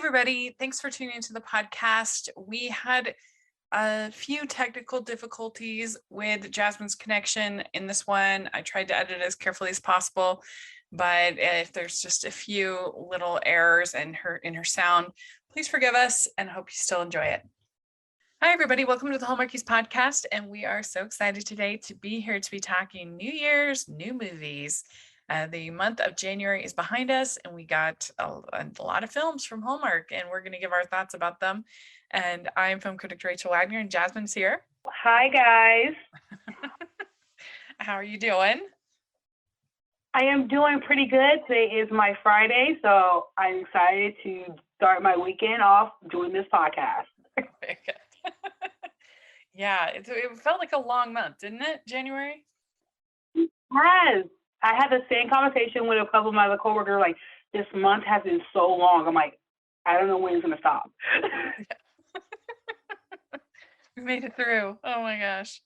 everybody. Thanks for tuning into the podcast. We had a few technical difficulties with Jasmine's connection in this one. I tried to edit as carefully as possible, but if there's just a few little errors in her sound, please forgive us and hope you still enjoy it. Hi, everybody. Welcome to the Hallmarkies podcast. And we are so excited today to be here to be talking New Year's, new movies. The month of January is behind us, and we got a lot of films from Hallmark, and we're going to give our thoughts about them. And I'm film critic Rachel Wagner, and Jasmine's here. Hi, guys. How are you doing? I am doing pretty good. Today is my Friday, so I'm excited to start my weekend off doing this podcast. Very good. Yeah, it felt like a long month, didn't it? January? Yes. I had the same conversation with a couple of my other coworkers, like, this month has been so long. I'm like, I don't know when it's going to stop. We made it through. Oh my gosh.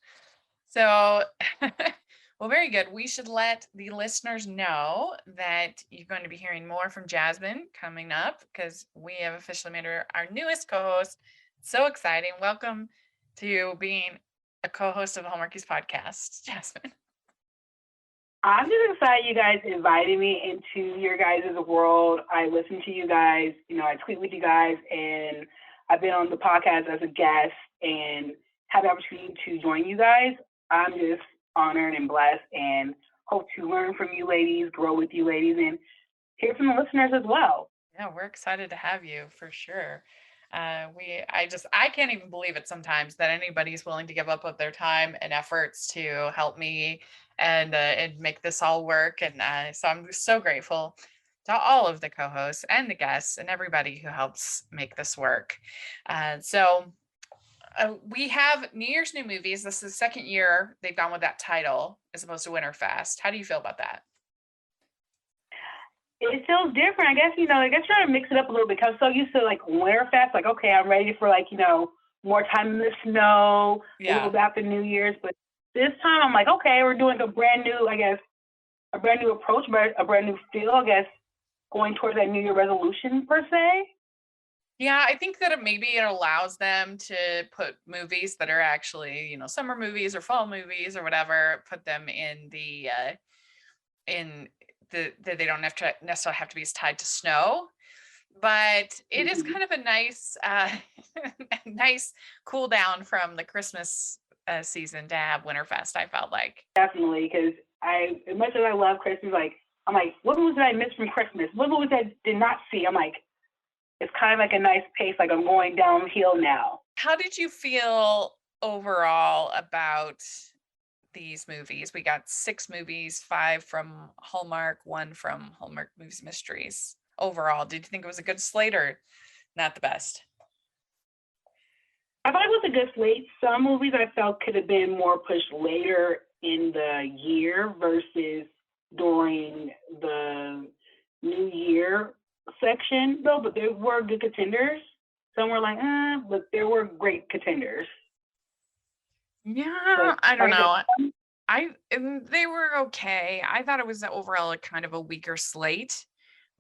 So, well, very good. We should let the listeners know that you're going to be hearing more from Jasmine coming up because we have officially made her our newest co-host. So exciting. Welcome to being a co-host of the Hallmarkies podcast, Jasmine. I'm just excited you guys invited me into your guys' world. I listen to you guys, I tweet with you guys, and I've been on the podcast as a guest and had the opportunity to join you guys. I'm just honored and blessed and hope to learn from you ladies, grow with you ladies, and hear from the listeners as well. Yeah, we're excited to have you for sure. I can't even believe it sometimes that anybody's willing to give up of their time and efforts to help me and make this all work. And so I'm so grateful to all of the co-hosts and the guests and everybody who helps make this work. We have New Year's New Movies. This is the second year they've gone with that title as opposed to Winterfest. How do you feel about that? It feels different. I guess trying to mix it up a little bit because I'm so used to like Winterfest, like, okay, I'm ready for more time in the snow, a little bit after New Year's. But this time I'm like, okay, we're doing a brand new approach, but a brand new feel, I guess, going towards that New Year resolution per se. Yeah, I think that it allows them to put movies that are actually, summer movies or fall movies or whatever, put them in that they don't have to necessarily have to be as tied to snow, but it is kind of a nice, nice cool down from the Christmas season to have Winterfest. I felt like definitely because as much as I love Christmas, I'm like, what movies did I miss from Christmas? What movies I did not see? I'm like, it's kind of like a nice pace, like I'm going downhill now. How did you feel overall about these movies? We got 6 movies, 5 from Hallmark, 1 from Hallmark Movies Mysteries. Overall, did you think it was a good slate or not the best? I thought it was a good slate. Some movies I felt could have been more pushed later in the year versus during the New Year section, though, but there were good contenders. Some were like, but there were great contenders. Yeah, I don't know. They were okay. I thought it was overall kind of a weaker slate,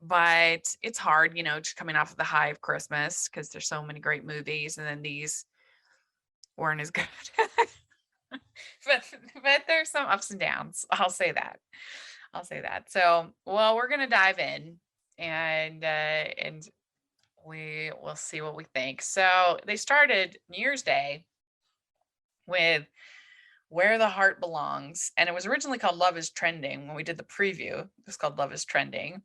but it's hard, just coming off of the high of Christmas because there's so many great movies, and then these weren't as good. but there's some ups and downs. I'll say that. So, well, we're gonna dive in, and we will see what we think. So they started New Year's Day with Where the Heart Belongs, and it was originally called Love is Trending. When we did the preview, it was called Love is Trending.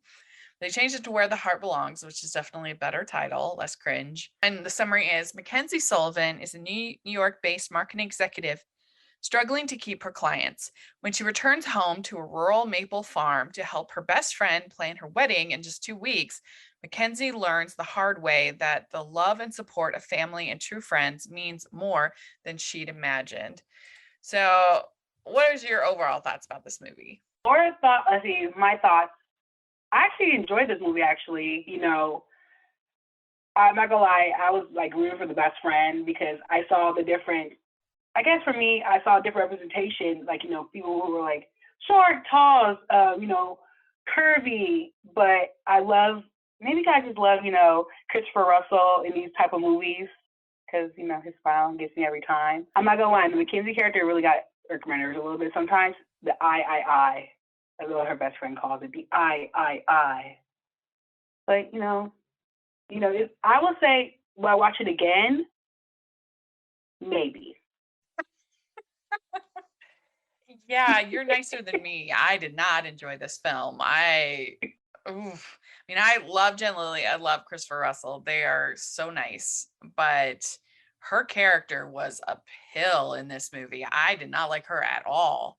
They changed it to Where the Heart Belongs, which is definitely a better title, less cringe. And the summary is Mackenzie Sullivan is a New York-based marketing executive struggling to keep her clients. When she returns home to a rural maple farm to help her best friend plan her wedding in just 2 weeks, Mackenzie learns the hard way that the love and support of family and true friends means more than she'd imagined. So, what is your overall thoughts about this movie? My thoughts. I actually enjoyed this movie, actually. I'm not gonna lie, I was like rooting for the best friend because I saw the different, I guess for me, I saw different representation, people who were like short, tall, curvy, but I love maybe guys just love, Christopher Russell in these type of movies because, his smile gets me every time. I'm not gonna lie, the Mackenzie character really got irked my nerves a little bit sometimes. The I. That's what her best friend calls it, the I. But, I will say, will I watch it again? Maybe. Yeah, you're nicer than me. I did not enjoy this film. I love Jen Lilly. I love Christopher Russell. They are so nice, but her character was a pill in this movie. I did not like her at all.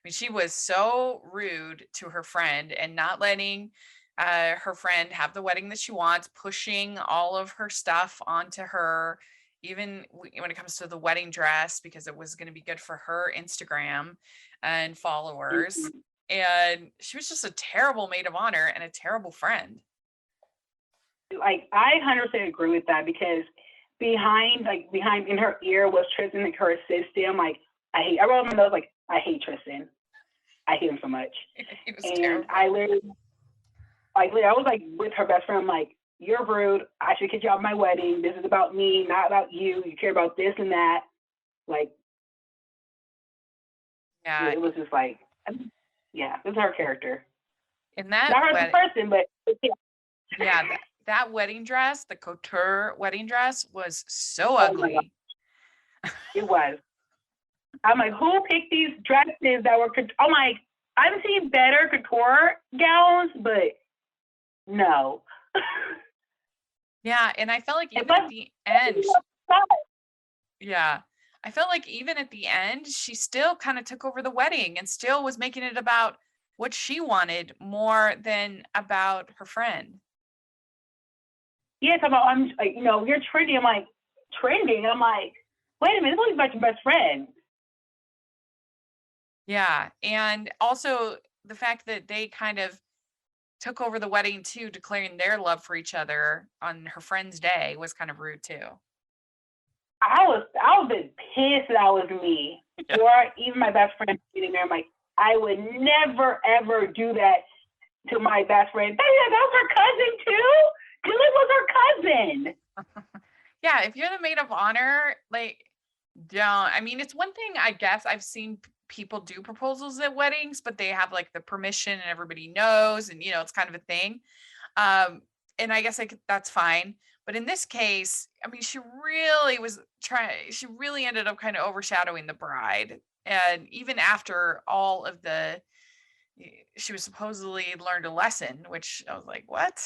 She was so rude to her friend and not letting her friend have the wedding that she wants, pushing all of her stuff onto her, even when it comes to the wedding dress, because it was going to be good for her Instagram and followers. Mhm. And she was just a terrible maid of honor and a terrible friend. Like, I 100% agree with that because behind in her ear was Tristan, like her assistant. I'm like, I wrote on my notes, like, I hate Tristan. I hate him so much. He was And terrible. I was like with her best friend, I'm like, you're rude. I should kick you out of my wedding. This is about me, not about you. You care about this and that. Like, Yeah. it was just like, yeah, this is her character. And that Not her as a person, but yeah. Yeah, that wedding dress, the couture wedding dress, was so Oh my God, ugly. it was. I'm like, who picked these dresses that were? I'm like, I've seen better couture gowns, but no. Yeah, and I felt like even But at the end, yeah, I felt like even at the end, she still kind of took over the wedding and still was making it about what she wanted more than about her friend. yeah, I'm like, you're trending. I'm like, trending. I'm like, wait a minute, this only about your best friend. Yeah, and also the fact that they kind of took over the wedding too, declaring their love for each other on her friend's day was kind of rude too. I was a bit pissed that was me. Yeah. Or even my best friend sitting there. I'm like, I would never ever do that to my best friend. That was her cousin too. Julie was her cousin. Yeah, if you're the maid of honor, like, don't. I mean, it's one thing, I guess I've seen people do proposals at weddings, but they have like the permission and everybody knows, and it's kind of a thing. And I guess that's fine. But in this case, I mean, she really ended up kind of overshadowing the bride. And even after all of she was supposedly learned a lesson, which I was like, what?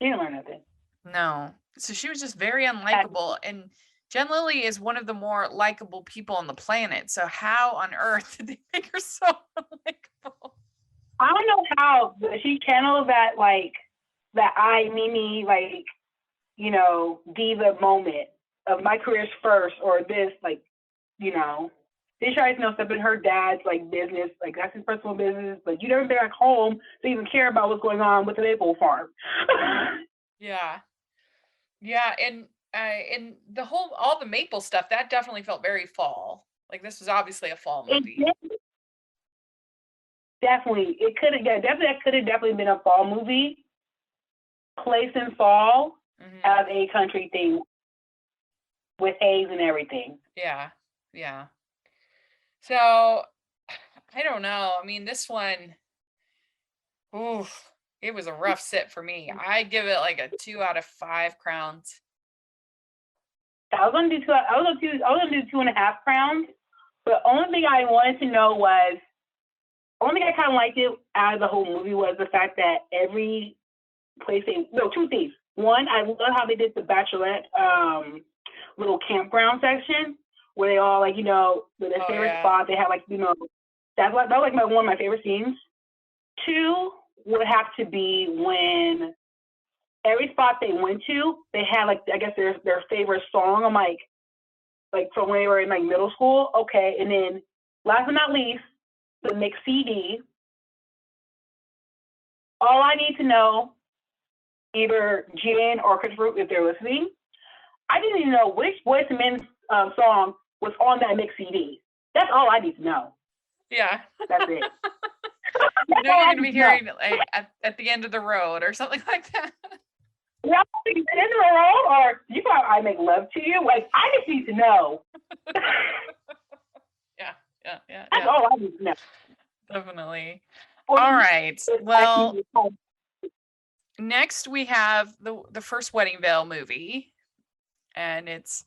She didn't learn nothing. No. So she was just very unlikable. And Jen Lilly is one of the more likable people on the planet. So how on earth did they make her so unlikable? I don't know how, but she channeled that Mimi, diva moment of my career's first or this, they try to step in her dad's business, that's his personal business, but you never been back home to even care about what's going on with the maple farm. Yeah. Yeah, and all the maple stuff, that definitely felt very fall. Like this was obviously a fall movie. Definitely. It could have definitely been a fall movie. Placed in fall as a country thing with haze and everything. Yeah. Yeah. So I don't know. I mean, this one, oof, it was a rough sit for me. I give it like a 2 out of 5 crowns. I was gonna do 2.5 crowns. But only thing I wanted to know was, only thing I kind of liked it out of the whole movie was the fact that every place two things. One, I love how they did the Bachelorette little campground section where they all with their favorite spot. They had that was one of my favorite scenes. Two would have to be when every spot they went to, they had I guess their favorite song. I'm like from when they were in middle school. Okay, and then last but not least, the mix CD. All I need to know, either Jen or Christopher, if they're listening, I didn't even know which Boyz II Men song was on that mix CD. That's all I need to know. Yeah. That's it. You know, you're going to be No. hearing like at the end of the road or something like that. Yeah, is it in the road or you thought I make love to you? Like, I just need to know. Yeah, yeah, yeah, That's yeah. all I need to know. Definitely. Or All right. Well, actually, next we have the first Wedding Veil movie, and it's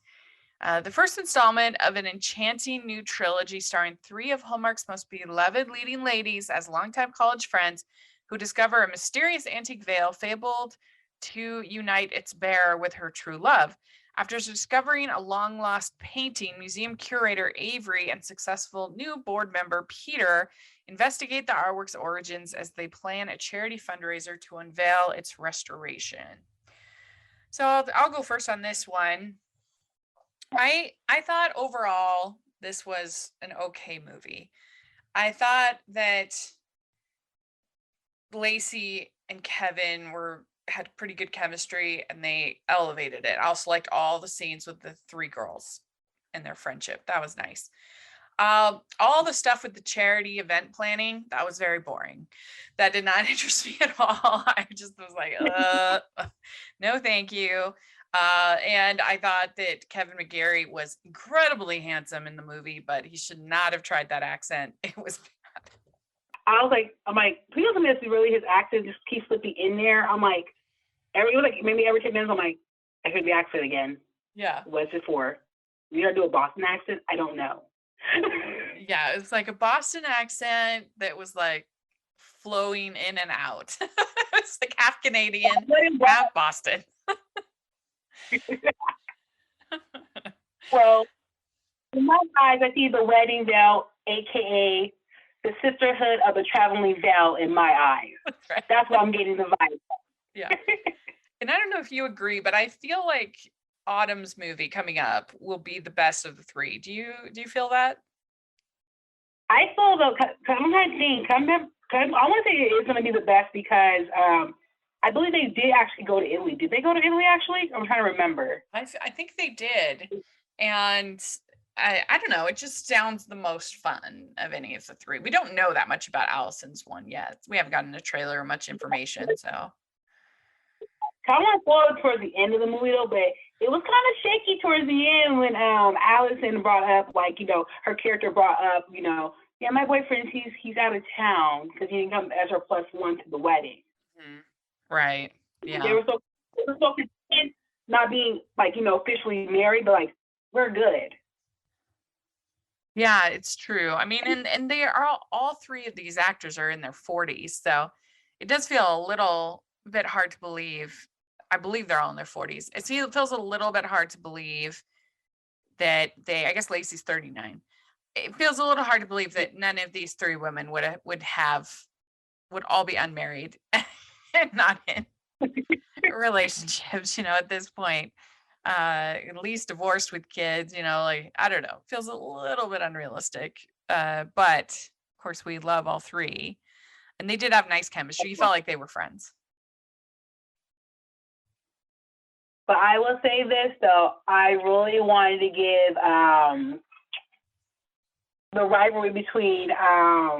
the first installment of an enchanting new trilogy starring three of Hallmark's most beloved leading ladies as longtime college friends who discover a mysterious antique veil fabled to unite its bearer with her true love. After discovering a long lost painting, museum curator Avery and successful new board member Peter investigate the artwork's origins as they plan a charity fundraiser to unveil its restoration. So I'll go first on this one. I thought overall this was an okay movie. I thought that Lacey and Kevin had pretty good chemistry and they elevated it. I also liked all the scenes with the three girls and their friendship. That was nice. All the stuff with the charity event planning, that was very boring. That did not interest me at all. I just was like, no, thank you. And I thought that Kevin McGarry was incredibly handsome in the movie, but he should not have tried that accent. It was bad. I'm like, please tell me this is really his accent just keeps slipping in there. I'm like, maybe every 10 minutes, I'm like, I heard the accent again. Yeah. What's it for? You gotta do a Boston accent? I don't know. Yeah, it's like a Boston accent that was like flowing in and out. It's like half Canadian, half Boston. Well, in my eyes, I see the wedding veil, aka the sisterhood of the traveling veil, in my eyes. That's right. That's what I'm getting the vibe. Yeah. And I don't know if you agree, but I feel like Autumn's movie coming up will be the best of the three. Do you feel that? I feel though, cause I'm trying to think. I want to say it is going to be the best because I believe they did actually go to Italy. Did they go to Italy actually? I'm trying to remember. I think they did. And I don't know, it just sounds the most fun of any of the three. We don't know that much about Allison's one yet. We haven't gotten a trailer or much information, so. I want to spoil it towards the end of the movie though, but it was kind of shaky towards the end when Allison brought up, like, her character brought up, yeah, my boyfriend, he's out of town because he didn't come as her plus one to the wedding. Mm-hmm. Right. Yeah. They were so content not being like, officially married, but like, we're good. Yeah, it's true. I mean, and they are all three of these actors are in their 40s, so it does feel a little bit hard to believe. I believe they're all in their 40s. It feels a little bit hard to believe that I guess Lacey's 39. It feels a little hard to believe that none of these three women would all be unmarried and not in relationships, at this point. At least divorced with kids, like, I don't know, feels a little bit unrealistic. But of course we love all three. And they did have nice chemistry. You felt like they were friends. But I will say this though, I really wanted to give the rivalry between her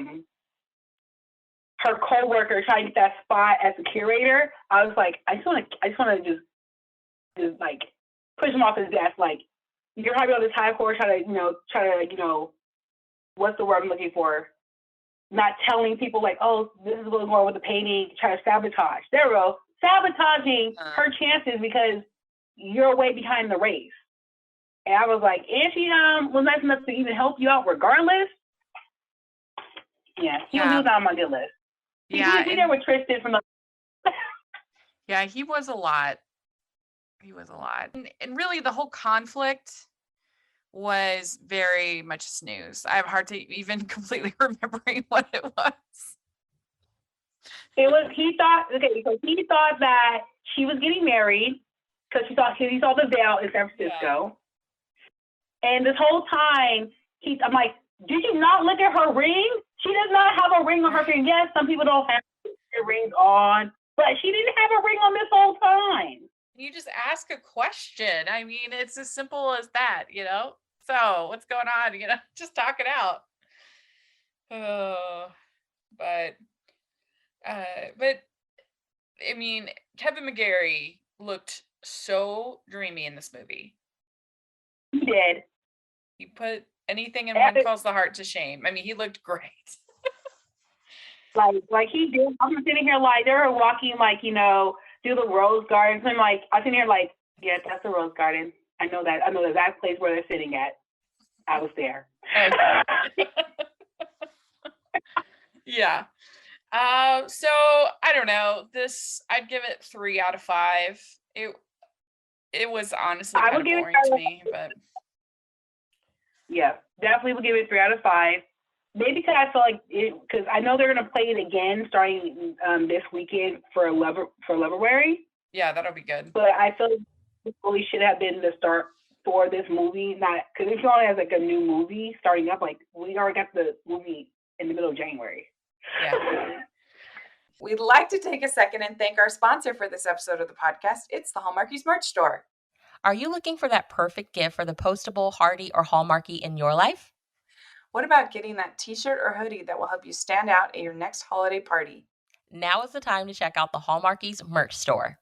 co-worker trying to get that spot as a curator. I was like, I just want to just like push him off his desk. Like, you're probably on this high horse trying to what's the word I'm looking for? Not telling people like, oh, this is what's going on with the painting, try to sabotage. There we go. Sabotaging her chances because you're way behind the race. And I was like, and she was nice enough to even help you out regardless. Yeah, he was on my good list. Yeah. He there with Tristan from the Yeah, he was a lot. And really the whole conflict was very much snooze. I have a hard to even completely remembering what it was. He thought that she was getting married because he saw the veil in San Francisco. Yeah. And this whole time, I'm like, did you not look at her ring? She does not have a ring on her finger. Yes, some people don't have their rings on, but she didn't have a ring on this whole time. You just ask a question. I mean, it's as simple as that, So what's going on? Just talk it out. Oh, But but I mean, Kevin McGarry looked so dreamy in this movie. He did. He put anything in One And Calls the Heart to shame. I mean, he looked great. like he did. I'm sitting here like they were walking like, through the rose gardens. I'm like, I'm sitting here like, yes, that's the rose garden. I know that. I know the exact place where they're sitting at. I was there. Okay. Yeah. So I don't know. This I'd give it 3 out of 5. It was honestly I kind would of give it. boring to me, but Yeah, definitely would give it 3 out of 5. Maybe because I feel like because I know they're gonna play it again starting this weekend for February. yeah, that'll be good. But I feel like this really should have been the start for this movie, not because it's only as like a new movie starting up. Like we already got the movie in the middle of January. Yeah. We'd like to take a second and thank our sponsor for this episode of the podcast. It's the Hallmarkies merch store. Are you looking for that perfect gift for the postable, Hardy, or Hallmarky in your life? What about getting that t-shirt or hoodie that will help you stand out at your next holiday party? Now is the time to check out the Hallmarkies merch store.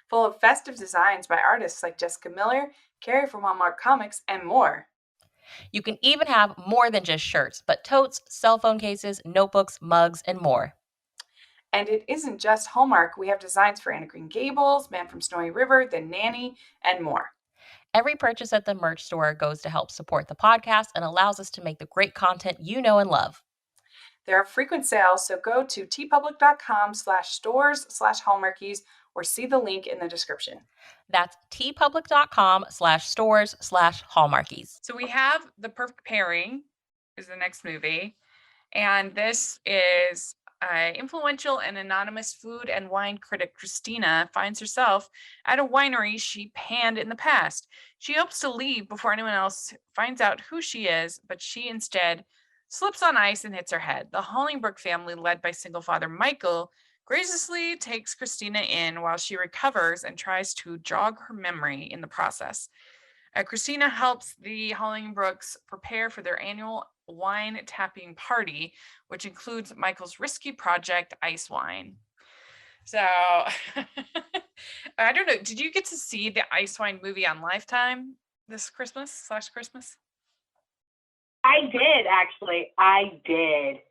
Full of festive designs by artists like Jessica Miller, Carrie from Hallmark Comics, and more. You can even have more than just shirts, but totes, cell phone cases, notebooks, mugs, and more. And it isn't just Hallmark. We have designs for Anna Green Gables, Man from Snowy River, The Nanny, and more. Every purchase at the merch store goes to help support the podcast and allows us to make the great content you know and love. There are frequent sales, so go to tpublic.com/stores/Hallmarkies or see the link in the description. That's tpublic.com/stores/Hallmarkies. So We have The Perfect Pairing is the next movie, and this is influential and anonymous food and wine critic Christina finds herself at a winery she panned in the past. She hopes to leave before anyone else finds out who she is, but she instead slips on ice and hits her head. The Hollingbrook family, led by single father Michael, graciously takes Christina in while she recovers and tries to jog her memory in the process. Christina helps the Hollingbrooks prepare for their annual wine tapping party, which includes Michael's risky project, ice wine. So, I don't know. Did you get to see the ice wine movie on Lifetime this Christmas/Christmas? I did actually. I did.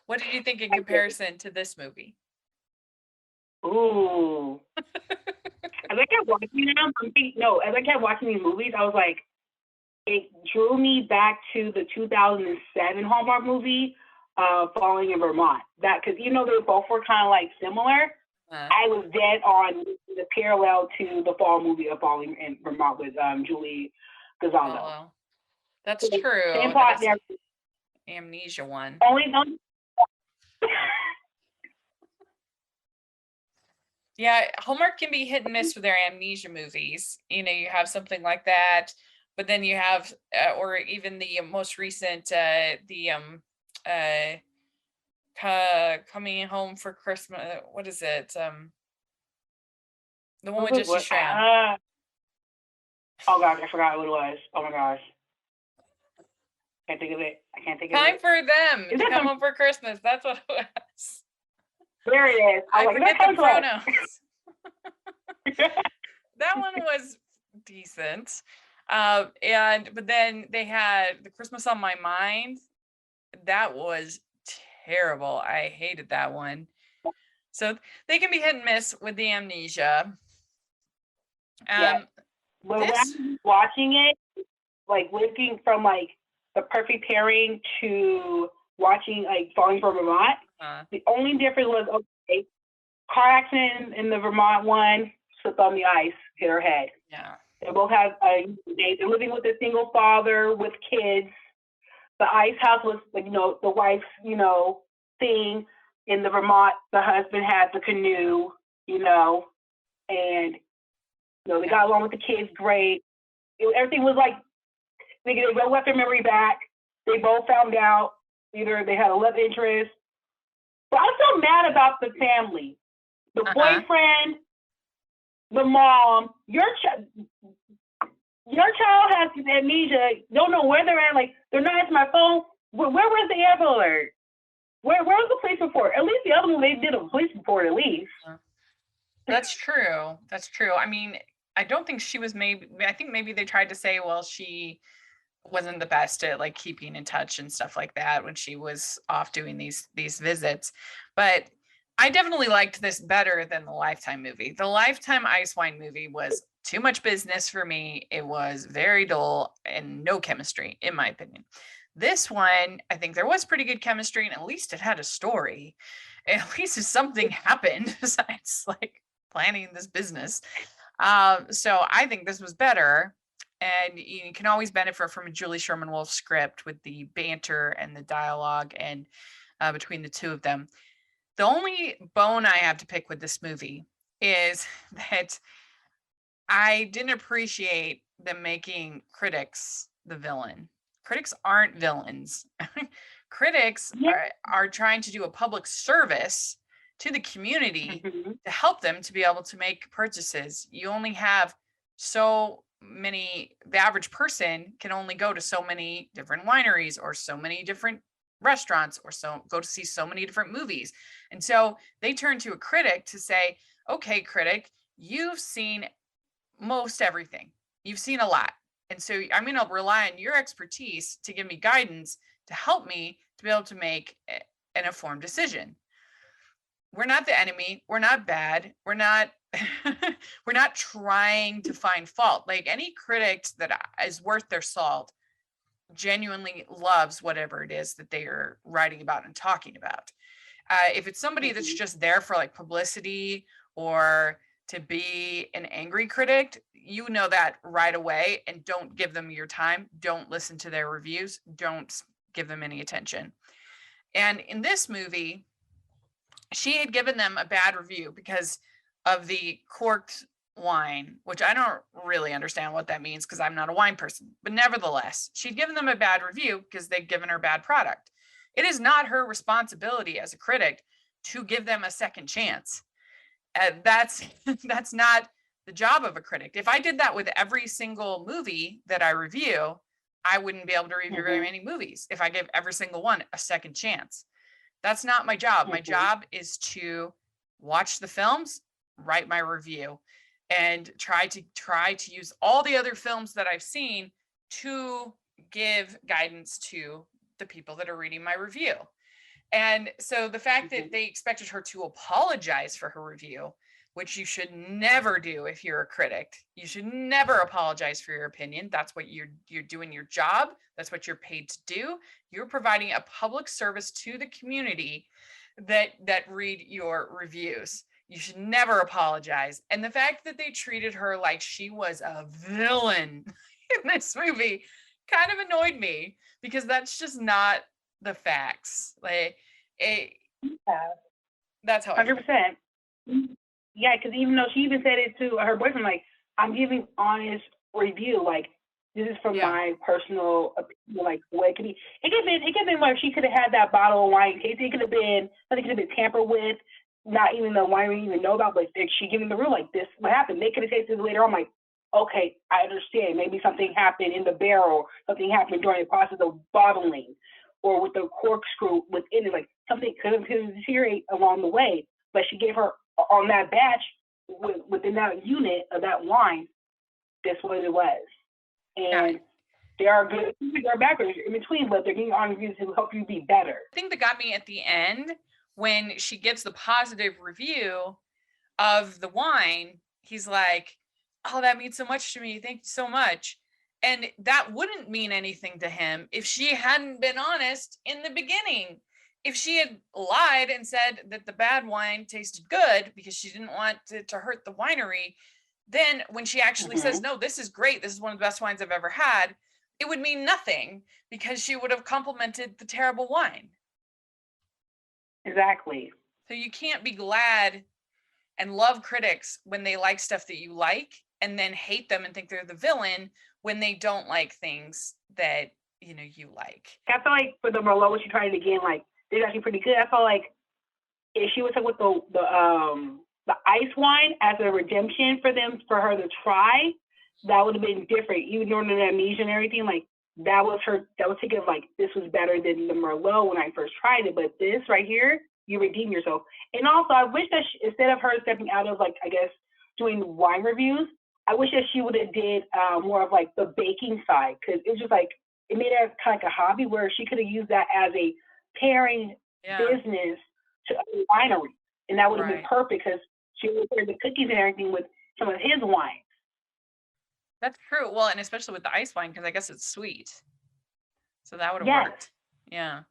What did you think in comparison to this movie? Ooh. As I kept watching them, as I kept watching these movies, I was like, it drew me back to the 2007 Hallmark movie, Falling in Vermont. That because they both were kind of like similar. I was dead on the parallel to the fall movie of Falling in Vermont with Julie Gazzano. Oh, that's true. Same plot there. Amnesia one. Only. Yeah, Hallmark can be hit and miss with their amnesia movies. You have something like that, but then you have, or even the most recent, Coming Home for Christmas. What is it? The one with Jesse Schramm. Oh gosh, I forgot what it was. Oh my gosh, can't think of it. I can't think of it. Time for them to come home for Christmas. That's what it was. There it is. I forget the pronouns. That one was decent. But then they had The Christmas on My Mind. That was terrible. I hated that one. So they can be hit and miss with the amnesia. Yeah. But when I'm watching it, like looking from like The Perfect Pairing to watching like Falling for Vermont, the only difference was, okay, car accident in the Vermont one, slipped on the ice, hit her head. Yeah. They both have they're living with a single father with kids. The ice house was like, the wife's, thing. In the Vermont, the husband had the canoe, and they got along with the kids great. Everything was like they both got their memory back. They both found out either they had a love interest. But I'm so mad about the family. The boyfriend, the mom, your child has amnesia, don't know where they're at, like they're not answering my phone. where was the Amber Alert? Where was the police report? At least the other one, they did a police report at least. That's true. That's true. I mean, I don't think she was I think maybe they tried to say, well, she wasn't the best at like keeping in touch and stuff like that when she was off doing these visits. But I definitely liked this better than the Lifetime movie. The Lifetime Ice Wine movie was too much business for me. It was very dull and no chemistry, in my opinion. This one, I think there was pretty good chemistry, and at least it had a story. At least something happened besides like planning this business. So I think this was better. And you can always benefit from a Julie Sherman Wolf script with the banter and the dialogue and between the two of them. The only bone I have to pick with this movie is that I didn't appreciate them making critics the villain. Critics aren't villains. Critics are trying to do a public service to the community to help them to be able to make purchases. You only have so many, the average person can only go to so many different wineries or so many different restaurants or so go to see so many different movies. And so they turn to a critic to say, okay, critic, you've seen most everything. You've seen a lot. And so I'm going to rely on your expertise to give me guidance to help me to be able to make an informed decision. We're not the enemy. We're not bad. We're not we're not trying to find fault. Like any critic that is worth their salt genuinely loves whatever it is that they are writing about and talking about. If it's somebody that's just there for like publicity or to be an angry critic, you know that right away, and don't give them your time. Don't listen to their reviews. Don't give them any attention. And in this movie, she had given them a bad review because of the corked wine, which I don't really understand what that means because I'm not a wine person. But nevertheless, she'd given them a bad review because they'd given her bad product. It is not her responsibility as a critic to give them a second chance. That's not the job of a critic. If I did that with every single movie that I review, I wouldn't be able to review very many movies if I give every single one a second chance. That's not my job. My job is to watch the films, write my review, and try to use all the other films that I've seen to give guidance to the people that are reading my review. And so the fact that they expected her to apologize for her review, which you should never do if you're a critic. You should never apologize for your opinion. That's what you're doing your job. That's what you're paid to do. You're providing a public service to the community that read your reviews. You should never apologize. And the fact that they treated her like she was a villain in this movie kind of annoyed me because that's just not the facts. That's how 100%. Yeah, because even though she even said it to her boyfriend, like, I'm giving honest review, like, this is from my personal opinion, like, what it could be. It could have been like she could have had that bottle of wine in case it could have been something could have been tampered with, not even the winery even know about, but she giving the rule like this, what happened? They could have tasted it later on, like, okay, I understand. Maybe something happened in the barrel, something happened during the process of bottling, or with the corkscrew within it, like something could have deteriorated along the way. But she gave her on that batch within that unit of that wine, that's what it was. And there are good, there are bad in between, but they're getting on reviews to help you be better. The thing that got me at the end when she gives the positive review of the wine, he's like, "Oh, that means so much to me. Thank you so much." And that wouldn't mean anything to him if she hadn't been honest in the beginning. If she had lied and said that the bad wine tasted good because she didn't want to hurt the winery, then when she actually says, no, this is great, this is one of the best wines I've ever had, it would mean nothing because she would have complimented the terrible wine. Exactly. So you can't be glad and love critics when they like stuff that you like and then hate them and think they're the villain when they don't like things that, you know, you like. I feel like for the Merlot, when she tried it again, like, they're actually pretty good. I felt like if she was like with the ice wine as a redemption for her to try, that would have been different. Even during the amnesia and everything, like that was thinking of like, this was better than the Merlot when I first tried it, but this right here, you redeem yourself. And also, I wish that instead of her stepping out of like, I guess, doing wine reviews, I wish that she would have did more of like the baking side, because it was just like, it made it kind of like a hobby where she could have used that as a pairing business to a winery, and that would have been perfect because she would have the cookies and everything with some of his wine. That's true. Well, and especially with the ice wine, because I guess it's sweet. So that would have worked. Yeah.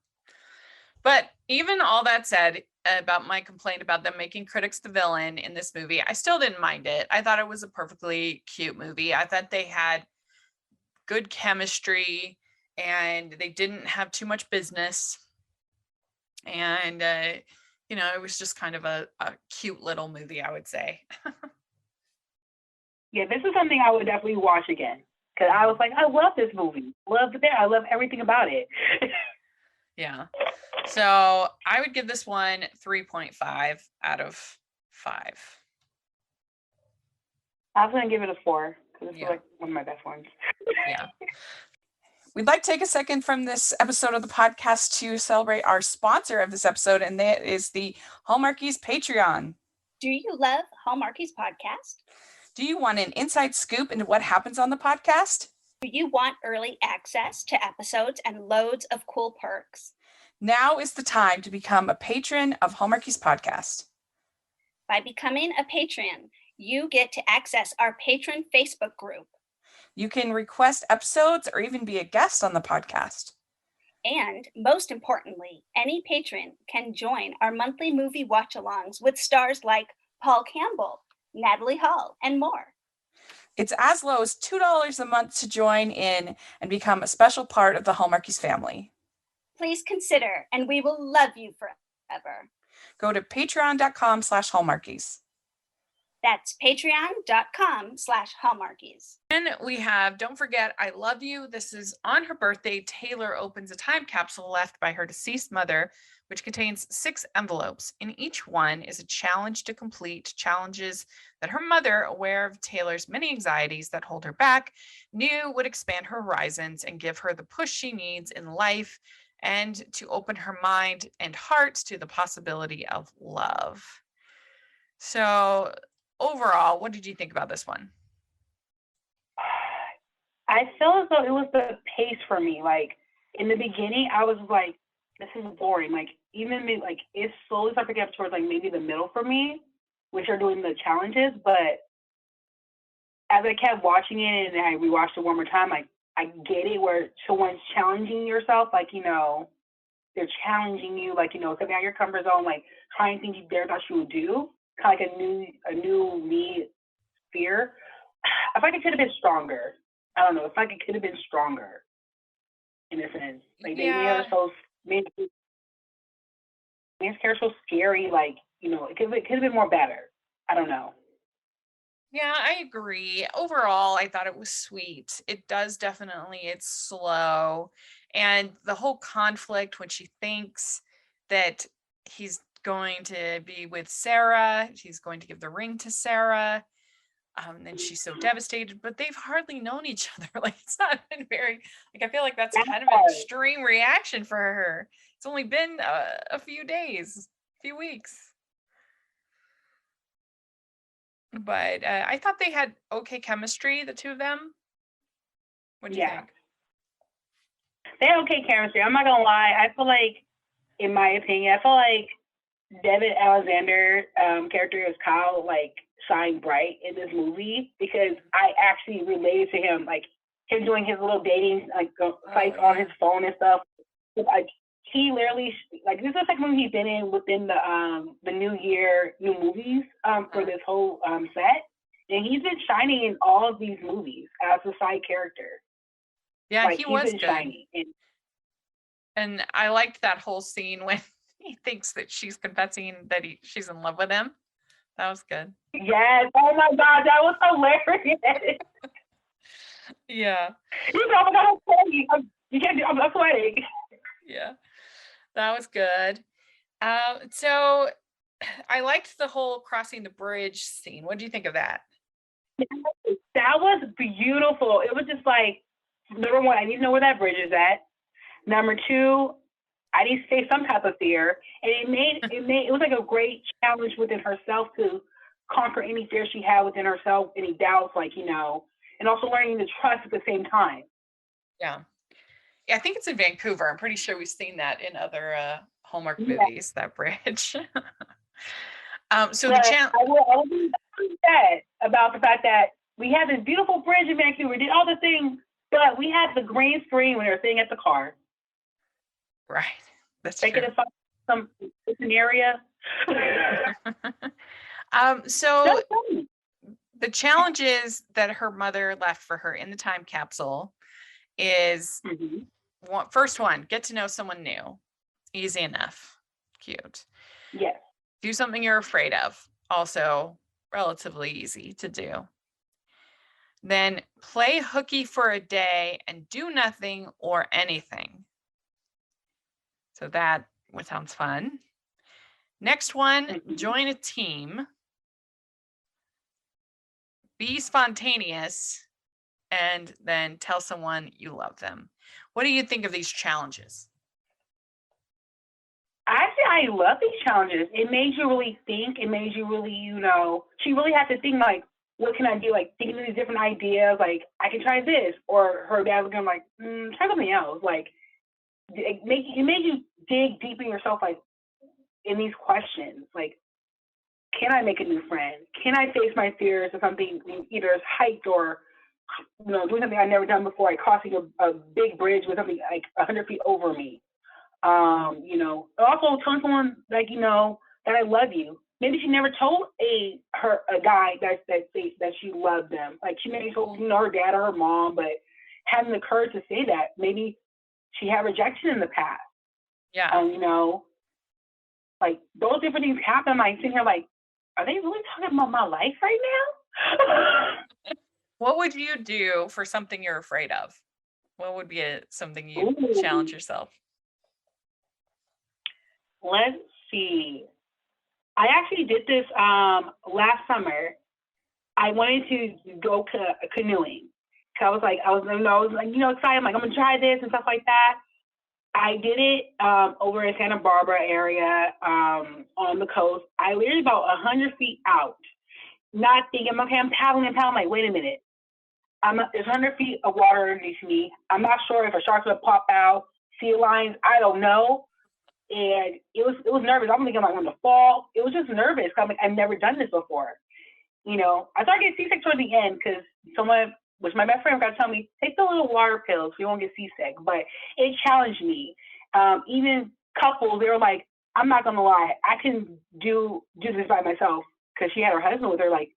But even all that said about my complaint about them making critics the villain in this movie, I still didn't mind it. I thought it was a perfectly cute movie. I thought they had good chemistry and they didn't have too much business. And, it was just kind of a cute little movie, I would say. Yeah, this is something I would definitely watch again, because I was like, I love this movie. I love everything about it. Yeah. So I would give this one 3.5 out of 5. I was going to give it a 4 because it's like one of my best ones. Yeah. We'd like to take a second from this episode of the podcast to celebrate our sponsor of this episode, and that is the Hallmarkies Patreon. Do you love Hallmarkies podcast? Do you want an inside scoop into what happens on the podcast? Do you want early access to episodes and loads of cool perks? Now is the time to become a patron of Hallmarkies podcast. By becoming a patron, you get to access our patron Facebook group. You can request episodes or even be a guest on the podcast. And most importantly, any patron can join our monthly movie watch-alongs with stars like Paul Campbell, Natalie Hall, and more. It's as low as $2 a month to join in and become a special part of the Hallmarkies family. Please consider, and we will love you forever. Go to patreon.com/Hallmarkies. That's patreon.com/Hallmarkies. And we have, don't forget, I love you. This is on her birthday. Taylor opens a time capsule left by her deceased mother, which contains 6 envelopes. In each one is a challenge to complete, challenges that her mother, aware of Taylor's many anxieties that hold her back, knew would expand her horizons and give her the push she needs in life and to open her mind and heart to the possibility of love. So overall, what did you think about this one? I feel as though it was the pace for me. Like in the beginning, I was like, this is boring. Like even like it slowly started picking up towards like maybe the middle for me, which are doing the challenges. But as I kept watching it and I rewatched it one more time, like I get it where someone's challenging yourself, like, they're challenging you, like, stepping out your comfort zone, like trying things you never thought you would do, kind of like a new me fear. I feel like it could have been stronger. I don't know. I feel like it could have been stronger in a sense. Like they made her made his character so scary, like, it could have been more better. I don't know. Yeah, I agree. Overall, I thought it was sweet. It does definitely, it's slow. And the whole conflict when she thinks that he's going to be with Sarah, he's going to give the ring to Sarah. And she's so devastated, but they've hardly known each other. Like, it's not been very, like, I feel like that's kind of an extreme reaction for her. It's only been a few days, a few weeks. But I thought they had okay chemistry, the two of them. What do you think? They had okay chemistry. I'm not gonna lie. I feel like, in my opinion, I feel like David Alexander character as Kyle like shined bright in this movie because I actually related to him, like him doing his little dating like sites on his phone and stuff. Like he literally like this is the second movie he's been in within the new year new movies for this whole set, and he's been shining in all of these movies as a side character. Yeah, like, he was good. Shining. And I liked that whole scene when he thinks that she's confessing that she's in love with him. That was good. Yes. Oh my God, that was hilarious. Yeah. You know, I'm sweating. You can't do. I'm sweating. Yeah, that was good. So I liked the whole crossing the bridge scene. What do you think of that? That was beautiful. It was just like Number one, I need to know where that bridge is at. Number two, I need to face some type of fear. And it was like a great challenge within herself to conquer any fear she had within herself, any doubts, and also learning to trust at the same time. Yeah. Yeah, I think it's in Vancouver. I'm pretty sure we've seen that in other Hallmark Yeah. movies, that bridge. So But the challenge. I will be sad about the fact that we had this beautiful bridge in Vancouver, did all the things, but we had the green screen when they were sitting at the car. Right. That's They true. could have found some area. So the challenges that her mother left for her in the time capsule is first one, get to know someone new. Easy enough. Cute. Yes. Do something you're afraid of. Also relatively easy to do. Then play hooky for a day and do nothing or anything. So that sounds fun. Next one, join a team. Be spontaneous. And then tell someone you love them. What do you think of these challenges? Actually, I love these challenges. It made you really think. It made you really, she really had to think, like, what can I do? Like, thinking of these different ideas. Like, I can try this. Or her dad was going like, try something else. Like, it made you dig deep in yourself, like, in these questions. Like, can I make a new friend? Can I face my fears of something, either as hiked or, doing something I've never done before, like crossing a big bridge with something like 100 feet over me. Also telling someone, like, that I love you. Maybe she never told a guy that she loved them. Like, she maybe told, her dad or her mom, but having the courage to say that, maybe she had rejection in the past. Yeah. Like, those different things happen. Like, sitting here like, are they really talking about my life right now? What would you do for something you're afraid of? What would be something you challenge yourself? Let's see. I actually did this last summer. I wanted to go canoeing. I was excited. I'm like, I'm gonna try this and stuff like that. I did it over in Santa Barbara area on the coast. I literally about 100 feet out, not thinking, okay, I'm paddling. I'm like, wait a minute. There's 100 feet of water underneath me. I'm not sure if a shark's gonna pop out, sea lions, I don't know. And it was nervous. I'm thinking I'm going to fall. It was just nervous. I'm like, I've never done this before. I started getting seasick toward the end because someone, which my best friend, got to tell me, take the little water pills so you won't get seasick. But it challenged me. Even couples, they were like, I'm not gonna lie, I can do this by myself, because she had her husband with her. Like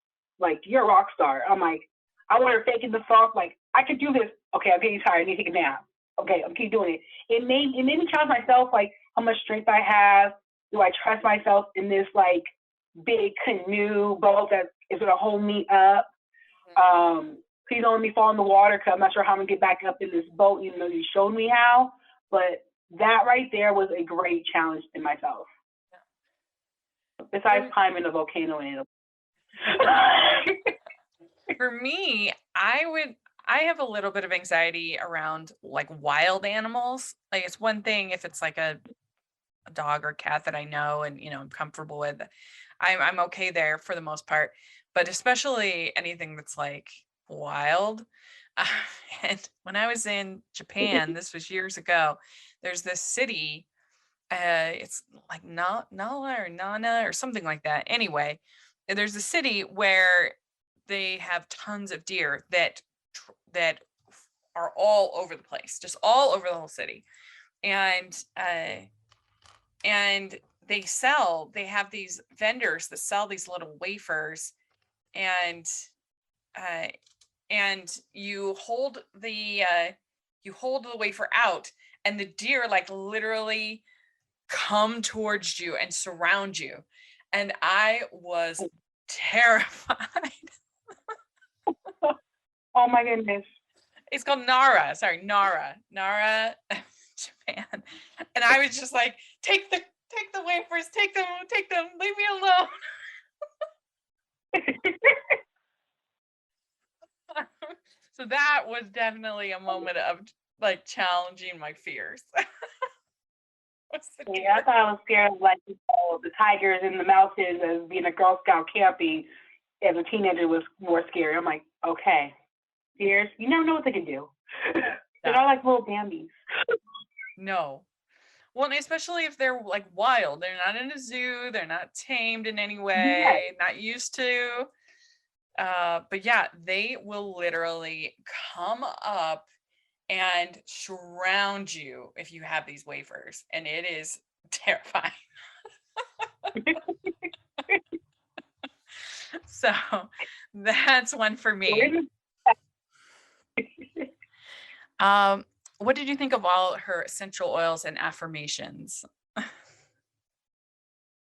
you're a rock star. I'm like, I want her faking the soft. Like, I could do this. Okay, I'm getting tired. I need to take a nap. Okay, I'm keep doing it. It made me challenge myself, like, how much strength I have. Do I trust myself in this, like, big canoe boat that is gonna hold me up? Please don't let me fall in the water, because I'm not sure how I'm gonna get back up in this boat, even though you showed me how. But that right there was a great challenge in myself. Besides climbing a volcano in For me, I have a little bit of anxiety around, like, wild animals. Like, it's one thing if it's like a dog or cat that I know and I'm comfortable with. I'm okay there for the most part, but especially anything that's like wild. And when I was in Japan, this was years ago, there's this city, it's like Nala or Nana or something like that. Anyway, there's a city where they have tons of deer that are all over the place, just all over the whole city. And they have these vendors that sell these little wafers, and you hold the wafer out, and the deer, like, literally come towards you and surround you. And I was terrified. Oh my goodness. It's called Nara. Sorry, Nara, Japan. And I was just like, take the wafers, take them, leave me alone. So that was definitely a moment of like challenging my fears. What's the Yeah, I deer? thought I was scared of like the tigers in the mountains as being a Girl Scout camping as a teenager was more scary. I'm like, okay, deers, you never know what they can do. They're not like little Bambies. No. Well, and especially if they're like wild, they're not in a zoo, they're not tamed in any way, not used to. But yeah, they will literally come up and surround you if you have these wafers, and it is terrifying. So that's one for me. What did you think of all her essential oils and affirmations?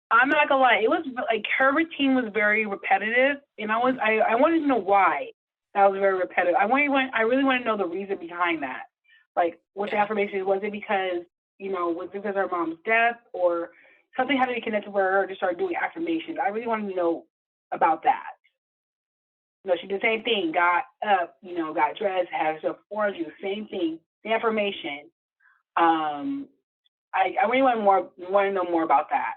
I'm not gonna lie, it was like her routine was very repetitive, and I wanted to know why that was very repetitive. I really want to know the reason behind that. Like, what the Yeah. affirmation was? It because was it because of her mom's death, or something had to be connected with her to start doing affirmations? I really wanted to know about that. She did the same thing. Got up, got dressed, had herself orange juice, same thing, the affirmation. I really want to know more about that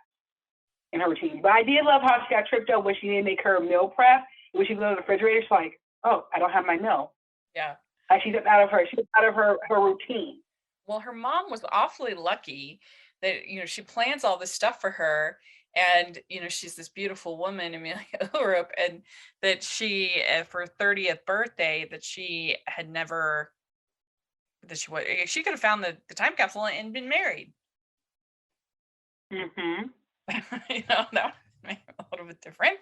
in her routine. But I did love how she got tripped up when she didn't make her meal prep. When she goes to the refrigerator, she's like, "Oh, I don't have my meal." Yeah. Like she's out of her routine. Well, her mom was awfully lucky that, she plans all this stuff for her. And, she's this beautiful woman, Amelia Ulrup, and that she, for her 30th birthday, that she had never, she could have found the time capsule and been married. Mm-hmm. That would make it a little bit different,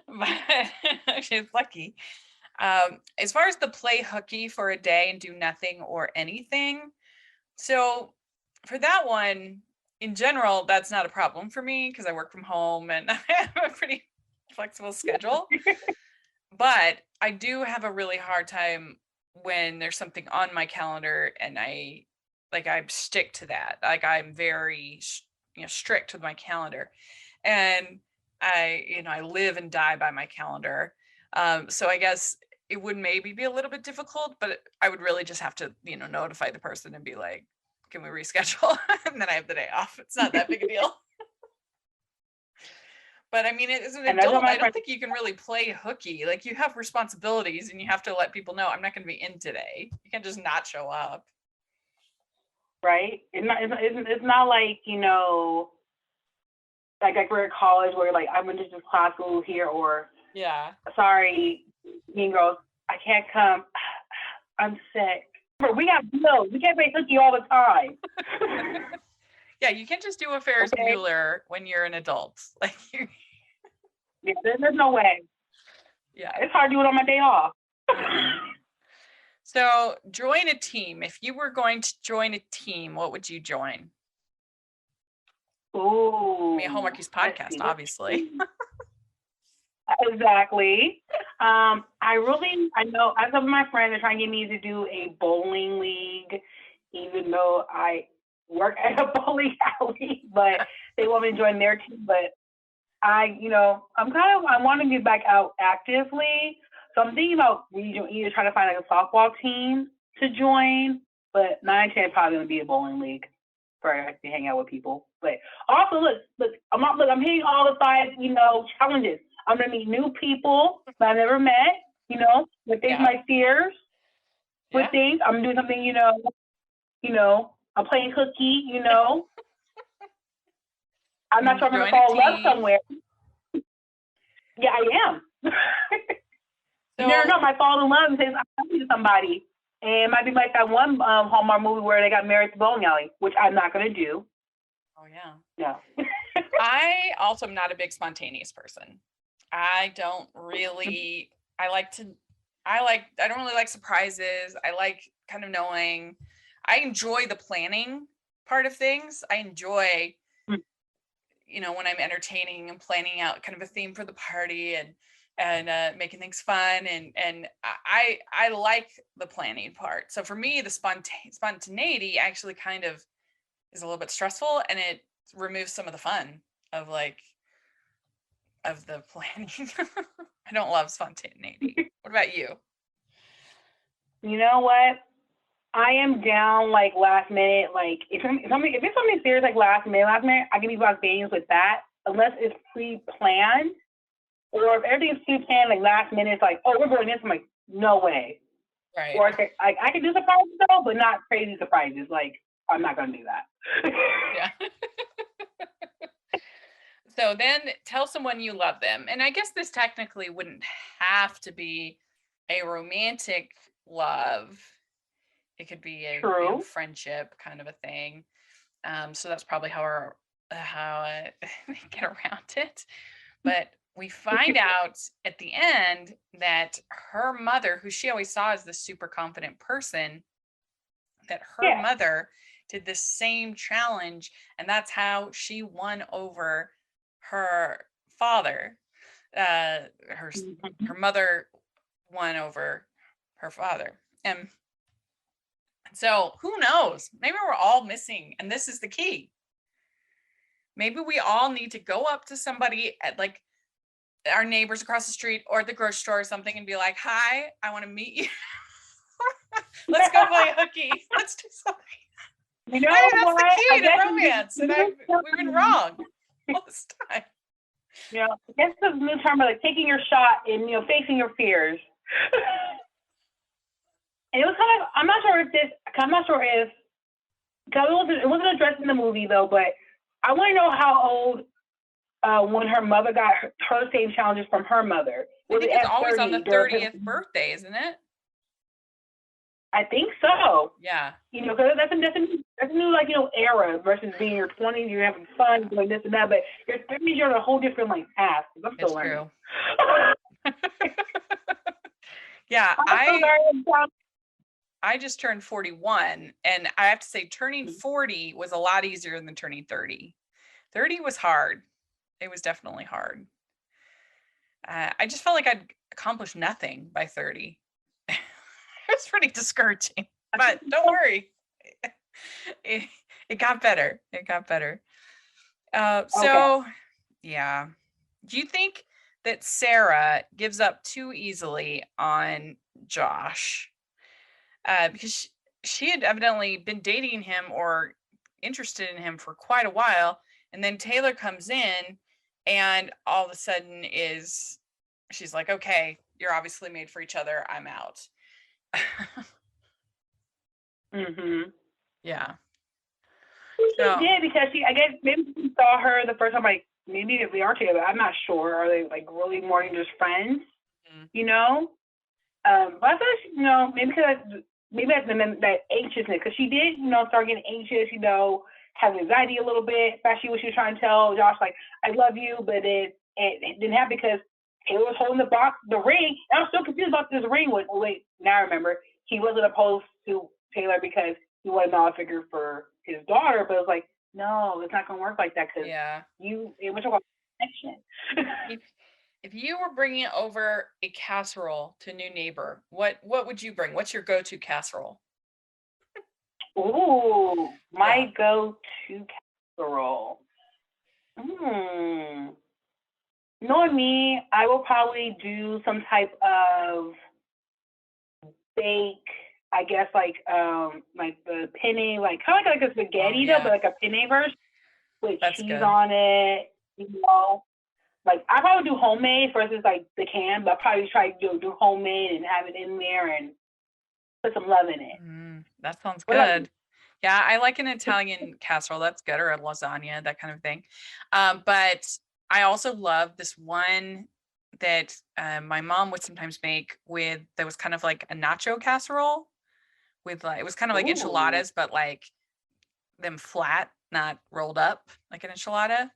but she's lucky. As far as the play hooky for a day and do nothing or anything, so for that one, in general, that's not a problem for me because I work from home and I have a pretty flexible schedule. But I do have a really hard time when there's something on my calendar and I stick to that. Like I'm very strict with my calendar, and I live and die by my calendar. So I guess it would maybe be a little bit difficult, but I would really just have to notify the person and be like, can we reschedule? And then I have the day off. It's not that big a deal. But I mean, as an adult, I don't think you can really play hooky. Like you have responsibilities and you have to let people know I'm not going to be in today. You can't just not show up. Right? It's not like, like we're at college where like I'm in this class school here, or Yeah. Sorry, mean girls, I can't come. I'm sick. We got bills. We can't play hooky all the time. Yeah, you can't just do a Ferris Bueller when you're an adult. Like yeah, there's no way. Yeah. It's hard to do it on my day off. So join a team. If you were going to join a team, what would you join? Ooh. I mean, Hallmarkies podcast, obviously. Exactly. I know some of my friends are trying to get me to do a bowling league, even though I work at a bowling alley, but they want me to join their team. But I want to get back out actively. So I'm thinking about either trying to find like a softball team to join, but 9 out of 10 probably going to be a bowling league for I can hang out with people. But also, look, I'm hitting all the 5, challenges. I'm going to meet new people that I've never met, with my fears, with things. I'm doing something, I'm playing hooky, I'm not sure I'm going to fall in love somewhere. Yeah, I am. You never know, I might fall in love and say I'm talking to somebody. And it might be like that one Hallmark movie where they got married at the bowling alley, which I'm not going to do. Oh, yeah. No. I also am not a big spontaneous person. I don't really, I don't really like surprises. I like kind of knowing, I enjoy the planning part of things. I enjoy, when I'm entertaining and planning out kind of a theme for the party and making things fun. And I like the planning part. So for me, the spontaneity actually kind of is a little bit stressful, and it removes some of the fun of the planning. I don't love spontaneity. What about you? You know what? I am down like last minute. Like if it's something serious like last minute, I can be spontaneous with that unless it's pre-planned. Or if everything's pre-planned, like last minute, it's like, oh, we're going this. I'm like, no way. Right. Or I can do surprises though, but not crazy surprises. Like I'm not gonna do that. Yeah. So then tell someone you love them. And I guess this technically wouldn't have to be a romantic love. It could be a True. friendship kind of a thing. So that's probably how we get around it. But we find out at the end that her mother, who she always saw as the super confident person, that her mother did the same challenge, and that's how she won over her father. Her mother won over her father, and so who knows? Maybe we're all missing, and this is the key. Maybe we all need to go up to somebody at like our neighbors across the street or at the grocery store or something and be like, "Hi, I want to meet you. Let's go play hooky. Let's do something." You know Maybe that's what? the key to romance, and we've been wrong all this time. You know, I guess the new term of like taking your shot and facing your fears. And it was kind of I'm not sure if because it wasn't addressed in the movie though, but I want to know how old when her mother got her same challenges from her mother. I think it's always on the 30th birthday, isn't it? I think so. Yeah. Because that's a new like era versus being in your 20s, you're having fun doing this and that, but your 30s you're on a whole different like path. I'm still learning. True. Yeah, I just turned 41, and I have to say turning 40 was a lot easier than turning 30. 30 was hard. It was definitely hard. I just felt like I'd accomplished nothing by 30. It was pretty discouraging, but don't worry. It got better. It got better. So, yeah. Do you think that Sarah gives up too easily on Josh? Because she had evidently been dating him or interested in him for quite a while. And then Taylor comes in and all of a sudden she's like, okay, you're obviously made for each other. I'm out. Yeah. She did because I guess maybe she saw her the first time, like maybe they are together. I'm not sure. Are they like really more than just friends? But I thought, maybe that's that anxiousness because she did, start getting anxious, have anxiety a little bit, especially when she was trying to tell Josh, like, I love you, but it didn't happen because Taylor was holding the ring. And I'm still confused about this ring. Wait, now I remember. He wasn't opposed to Taylor because he wanted a male figure for his daughter, but it was like, no, it's not going to work like that because it was about connection. If you were bringing over a casserole to a new neighbor, what would you bring? What's your go-to casserole? Ooh, my go-to casserole. Knowing me, I will probably do some type of bake, I guess like the penne, like kind of like a spaghetti though, but like a penne version with cheese on it, Like I probably do homemade versus like the can, but I probably try to do homemade and have it in there and put some love in it. That sounds good. Yeah, I like an Italian casserole. That's good, or a lasagna, that kind of thing. But I also love this one that my mom would sometimes make that was kind of like a nacho casserole with like, it was kind of like enchiladas, but like them flat, not rolled up like an enchilada.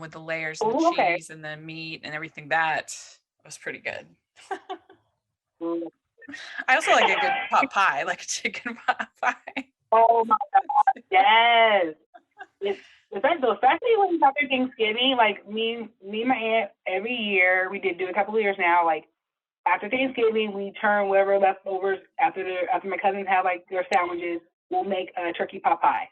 With the layers and the cheese and the meat and everything. That was pretty good. I also like a good pot pie, like a chicken pot pie. Oh my God, yes. Especially when it's after Thanksgiving, like me and my aunt, every year, we did do a couple of years now, like after Thanksgiving, we turn whatever leftovers after my cousins have like their sandwiches, we'll make a turkey pot pie.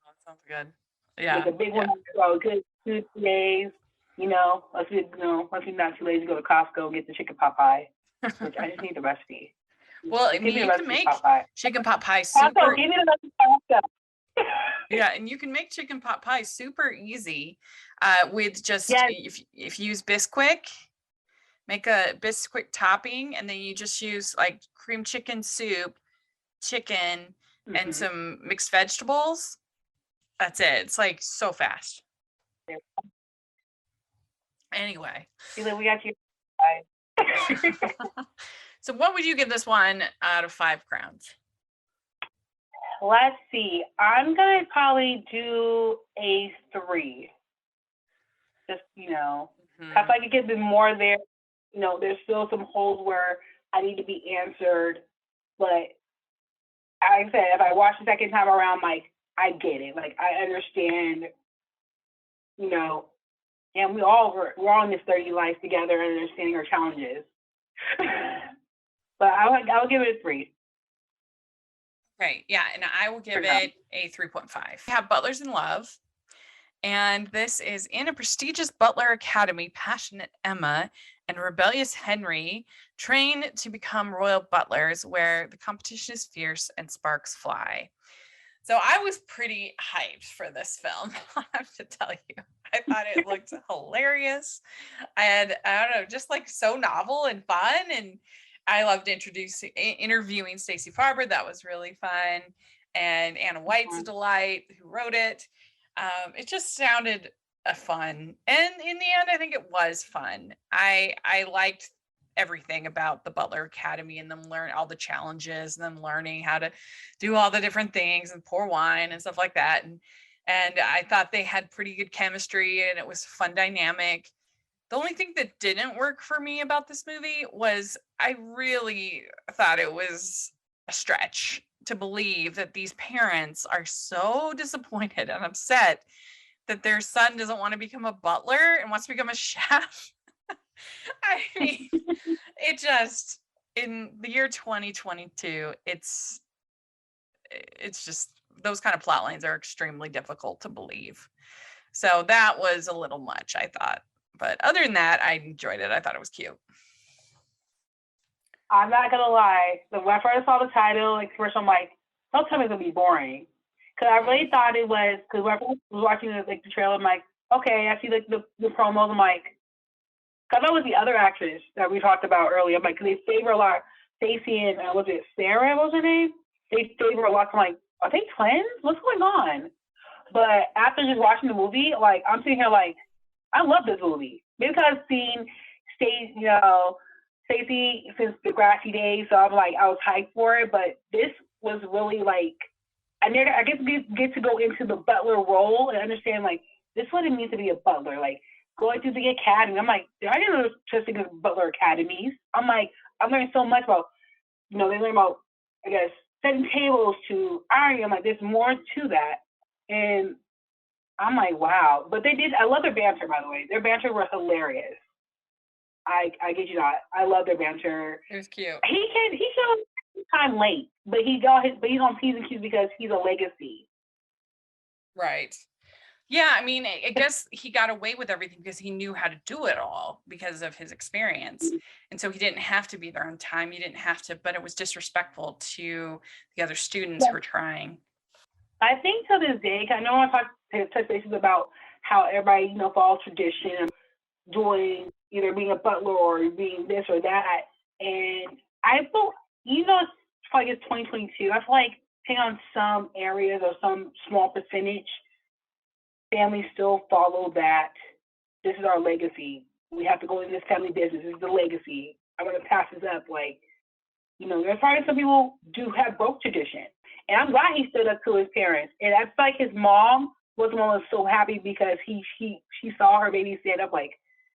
Oh, that sounds good. Yeah. Like a big one, so good 2 days, once we're not too lazy to go to Costco and get the chicken pot pie, which I just need the recipe. Well, I Give mean, me the you can recipe make pot pie. chicken pot pie Also, super. give me the recipe pasta. Yeah, and you can make chicken pot pie super easy with just Yes. if you use Bisquick, make a Bisquick topping, and then you just use like cream chicken soup, chicken, and some mixed vegetables. That's it. It's like so fast. Anyway. Sheila, we got you. So what would you give this one out of 5 crowns? Let's see. I'm gonna probably do a 3. Just, I feel like it could be more there. There's still some holes where I need to be answered. But like I said, if I watch the second time around, like, I get it. Like, I understand, and we're all in this 30 life together and understanding our challenges. But I'll give it a 3. Okay, yeah, and I will give it a 3.5. We have Butlers in Love, and this is in a prestigious Butler Academy, passionate Emma and rebellious Henry train to become royal butlers, where the competition is fierce and sparks fly. So I was pretty hyped for this film, I have to tell you. I thought it looked hilarious. I don't know, just like so novel and fun. And I loved interviewing Stacey Farber. That was really fun. And Anna White's a delight, who wrote it. It just sounded fun. And in the end, I think it was fun. I liked everything about the Butler Academy and them learn all the challenges and them learning how to do all the different things and pour wine and stuff like that. And I thought they had pretty good chemistry and it was a fun dynamic. The only thing that didn't work for me about this movie was I really thought it was a stretch to believe that these parents are so disappointed and upset that their son doesn't want to become a butler and wants to become a chef. I mean, it just, in the year 2022, it's just, those kind of plot lines are extremely difficult to believe. So that was a little much, I thought. But other than that, I enjoyed it. I thought it was cute. I'm not gonna lie. When I first saw the title, like first, I'm like, don't tell me it's gonna be boring. Because I really thought it was. Because when I was watching the trailer, I'm like, okay, I see like the promos. I'm like, because that was the other actress that we talked about earlier. I'm like, they favor a lot. Stacey and was it Sarah? What was her name? They favor a lot. I'm like, are they twins? What's going on? But after just watching the movie, like, I'm sitting here like, I love this movie. Maybe because I've seen Stacey since the Grassy days, so I'm like, I was hyped for it. But this was really like, I get to go into the butler role and understand like this is what it means to be a butler. Like going through the academy, I'm like, I didn't know such thing as butler academies. I'm like, I learned so much about, they learn about, I guess, setting tables to ironing. I'm like, there's more to that, and I'm like, wow. But I love their banter, by the way. Their banter was hilarious. I get you that. I love their banter. It was cute. He showed time late, but he's on P's and Q's because he's a legacy. Right. Yeah, I mean, I guess he got away with everything because he knew how to do it all because of his experience. And so he didn't have to be there on time. He didn't have to, but it was disrespectful to the other students who were trying. I think to this day, I know I touch bases about how everybody, follows tradition, doing either being a butler or being this or that. And I feel, it's like it's 2022. I feel like depending on some areas or some small percentage, families still follow that. This is our legacy. We have to go in this family business. This is the legacy. I'm going to pass this up. Like, there's probably some people do have broke tradition. And I'm glad he stood up to his parents. And I feel like his mom was the one who was so happy because she saw her baby stand up, like,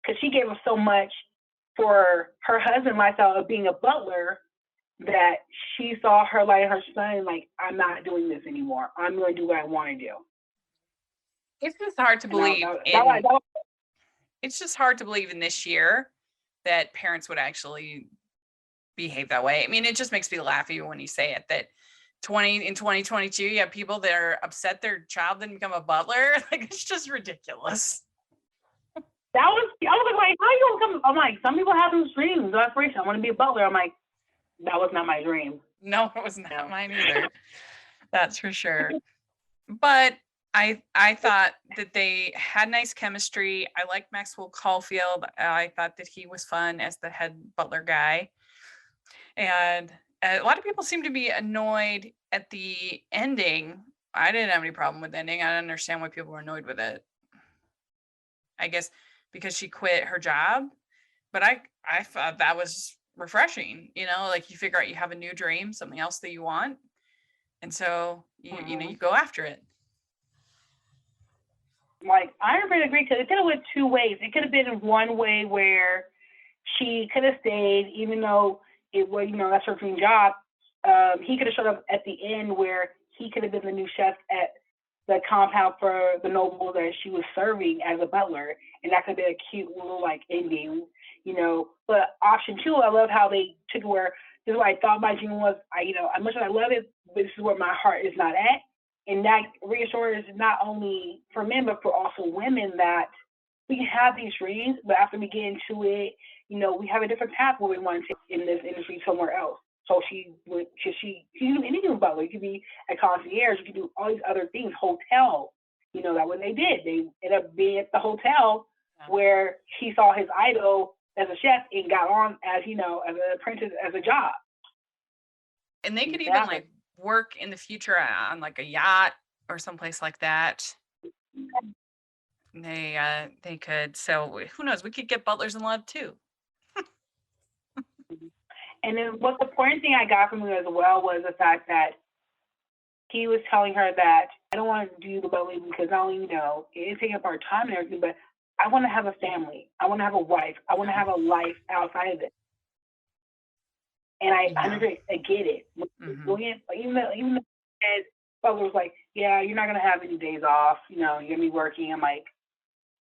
because she gave him so much for her husband lifestyle of being a butler that she saw her like her son, like, I'm not doing this anymore. I'm going to do what I want to do. It's just hard to believe. It's just hard to believe in this year that parents would actually behave that way. I mean, it just makes me laugh even when you say it, that in 2022, you have people that are upset their child didn't become a butler. Like, it's just ridiculous. I was like, how you gonna come? I'm like, some people have those dreams, aspirations. I want to be a butler. I'm like, That was not my dream. No, it was not mine either. That's for sure. But I thought that they had nice chemistry. I liked Maxwell Caulfield. I thought that he was fun as the head butler guy. And a lot of people seem to be annoyed at the ending. I didn't have any problem with the ending. I don't understand why people were annoyed with it. I guess because she quit her job. But I thought that was refreshing, like you figure out you have a new dream, something else that you want. And so you go after it. Like, I really agree, because it could have went two ways. It could have been one way where she could have stayed, even though it was, that's her dream job. He could have showed up at the end where he could have been the new chef at the compound for the noble that she was serving as a butler, and that could have been a cute little like ending, But option two, I love how they took it where this is what I thought my dream was. As much as I love it, but this is where my heart is not at. And that reassures not only for men, but for also women, that we can have these dreams, but after we get into it, we have a different path where we want to take in this industry somewhere else. So she can do anything butler. You could be a concierge. You can do all these other things. Hotel, that what they did. They ended up being at the hotel where he saw his idol as a chef and got on as, as an apprentice, as a job. And they could even like work in the future on like a yacht or someplace like that. They could. So who knows? We could get butlers in love too. And then what the important thing I got from him as well was the fact that he was telling her that I don't want to do the butling because not only, it's taking up our time and everything, but I want to have a family. I want to have a wife. I want to have a life outside of it. And I get it. Even though butler was like, yeah, you're not going to have any days off. You're going to be working. I'm like,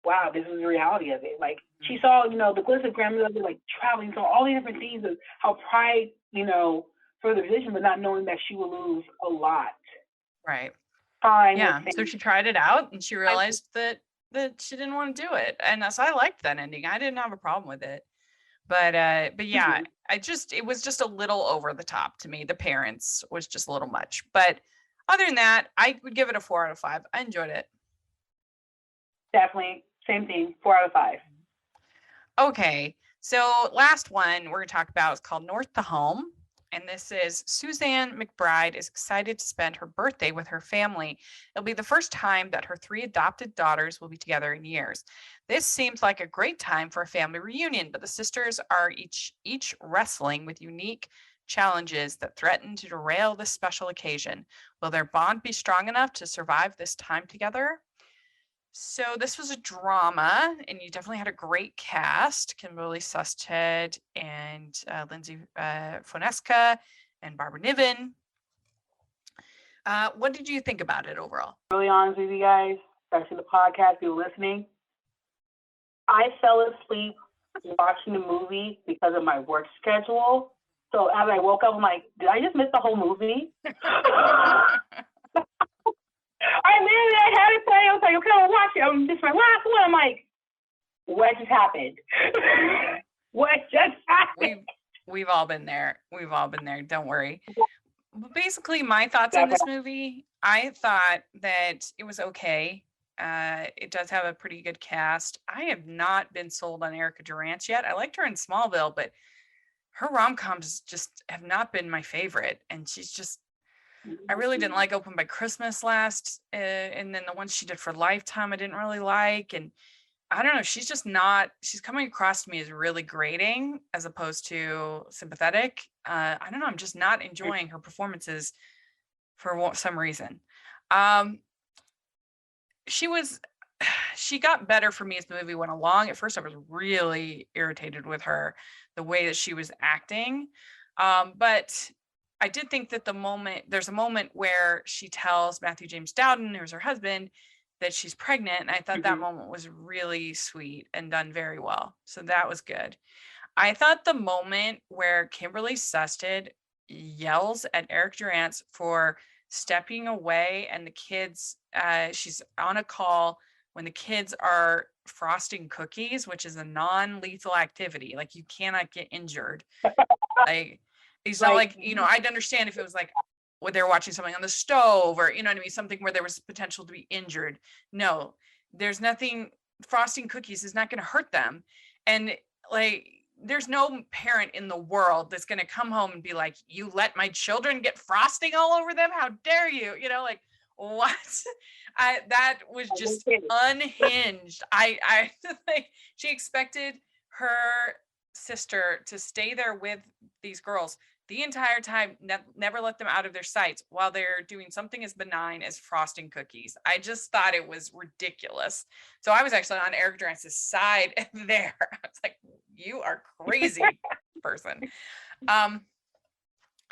wow, this is the reality of it. Like, she saw, the glitz of grandmother, like, traveling, so all these different things of how pride, for the vision, but not knowing that she would lose a lot. Right. Time. Yeah. So she tried it out, and she realized that she didn't want to do it. And so I liked that ending. I didn't have a problem with it. But yeah, it was just a little over the top to me. The parents was just a little much. But other than that, I would give it a 4 out of 5. I enjoyed it. Definitely. Same thing. 4 out of 5. Okay. So last one we're going to talk about is called North to Home. And this is Suzanne McBride is excited to spend her birthday with her family. It'll be the first time that her 3 adopted daughters will be together in years. This seems like a great time for a family reunion, but the sisters are each wrestling with unique challenges that threaten to derail this special occasion. Will their bond be strong enough to survive this time together? So this was a drama, and you definitely had a great cast: Kimberly Susted and Lindsay Fonesca and Barbara Niven. What did you think about it overall? Really honest with you guys, especially the podcast, people listening. I fell asleep watching the movie because of my work schedule. So as I woke up, I'm like, did I just miss the whole movie? I had it playing. I was like, okay, I'll watch it. This is my last one. I'm like, what just happened? What just happened? We've all been there. Don't worry. But basically, my thoughts on this movie, I thought that it was okay. It does have a pretty good cast. I have not been sold on Erica Durance yet. I liked her in Smallville, but her rom-coms just have not been my favorite. And she's just, I really didn't like Open by Christmas last. And then the ones she did for Lifetime, I didn't really like. And I don't know, she's coming across to me as really grating as opposed to sympathetic. I don't know, I'm just not enjoying her performances for some reason. She got better for me as the movie went along. At first, I was really irritated with her, the way that she was acting. But I did think that there's a moment where she tells Matthew James Dowden, who's her husband, that she's pregnant. And I thought that moment was really sweet and done very well. So that was good. I thought the moment where Kimberly Susted yells at Eric Durance for stepping away, and the kids, she's on a call when the kids are frosting cookies, which is a non-lethal activity. Like, you cannot get injured. It's not like, I'd understand if it was like when they were watching something on the stove or, you know what I mean? Something where there was potential to be injured. No, there's nothing, frosting cookies is not going to hurt them. And like, there's no parent in the world that's going to come home and be like, you let my children get frosting all over them? How dare you? Like, what? That was just unhinged. I like, she expected her sister to stay there with these girls the entire time, never let them out of their sights while they're doing something as benign as frosting cookies. I just thought it was ridiculous. So I was actually on Eric Durance's side there. I was like, you are crazy person.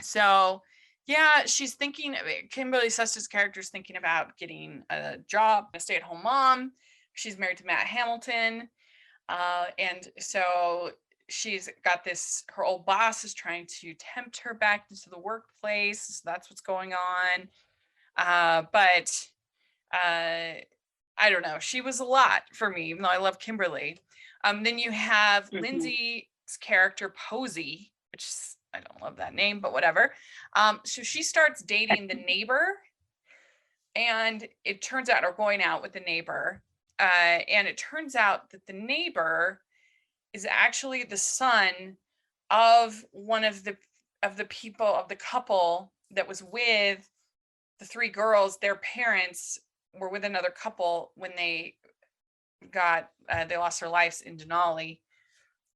So yeah, she's thinking, Kimberly Suss's character is thinking about getting a job, a stay-at-home mom. She's married to Matt Hamilton. And so she's got this, her old boss is trying to tempt her back into the workplace. So that's what's going on. But I don't know. She was a lot for me, even though I love Kimberly. Then you have Lindsay's character, Posey, which I don't love that name, but whatever. So she starts dating the neighbor, and it turns out, or going out with the neighbor. And it turns out that the neighbor is actually the son of one of the people of the couple that was with the three girls. Their parents were with another couple when they lost their lives in Denali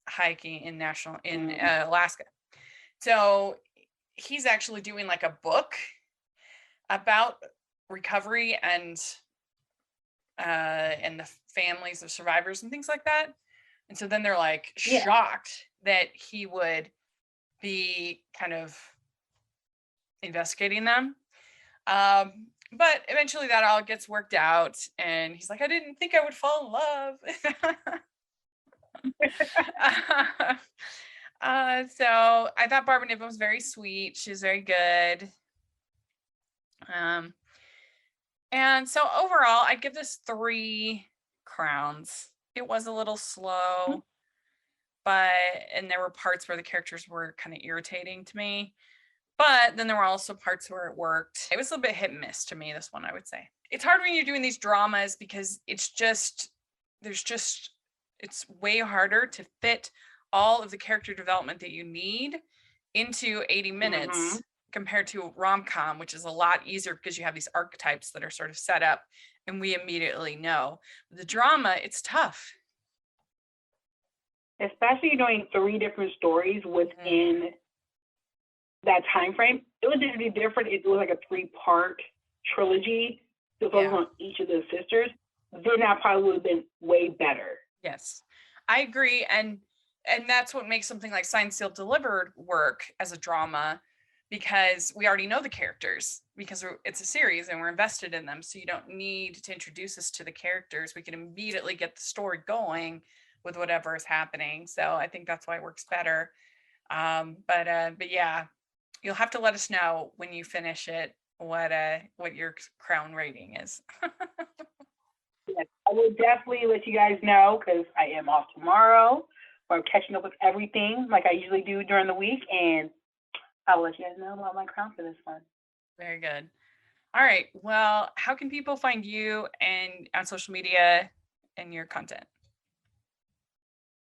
hiking in Alaska. So he's actually doing like a book about recovery and the families of survivors and things like that. And so then they're like shocked that he would be kind of investigating them. But eventually that all gets worked out, and he's like, I didn't think I would fall in love. So I thought Barbara Niven was very sweet. She was very good. And so overall, I'd give this 3 crowns. It was a little slow, and there were parts where the characters were kind of irritating to me. But then there were also parts where it worked. It was a little bit hit and miss to me, this one, I would say. It's hard when you're doing these dramas because it's way harder to fit all of the character development that you need into 80 minutes compared to a rom-com, which is a lot easier because you have these archetypes that are sort of set up and we immediately know. The drama, it's tough. Especially doing 3 different stories within that time frame. It was really different. It was like a 3-part trilogy to focus on each of the sisters. Then that probably would have been way better. Yes, I agree. And that's what makes something like Signed, Sealed, Delivered work as a drama, because we already know the characters, because it's a series and we're invested in them. So you don't need to introduce us to the characters. We can immediately get the story going with whatever is happening. So I think that's why it works better. But yeah, you'll have to let us know when you finish it what your crown rating is. Yes, I will definitely let you guys know, because I am off tomorrow. I'm catching up with everything like I usually do during the week, and I'll let you guys know about my crown for this one. Very good. All right. Well, how can people find you and on social media and your content?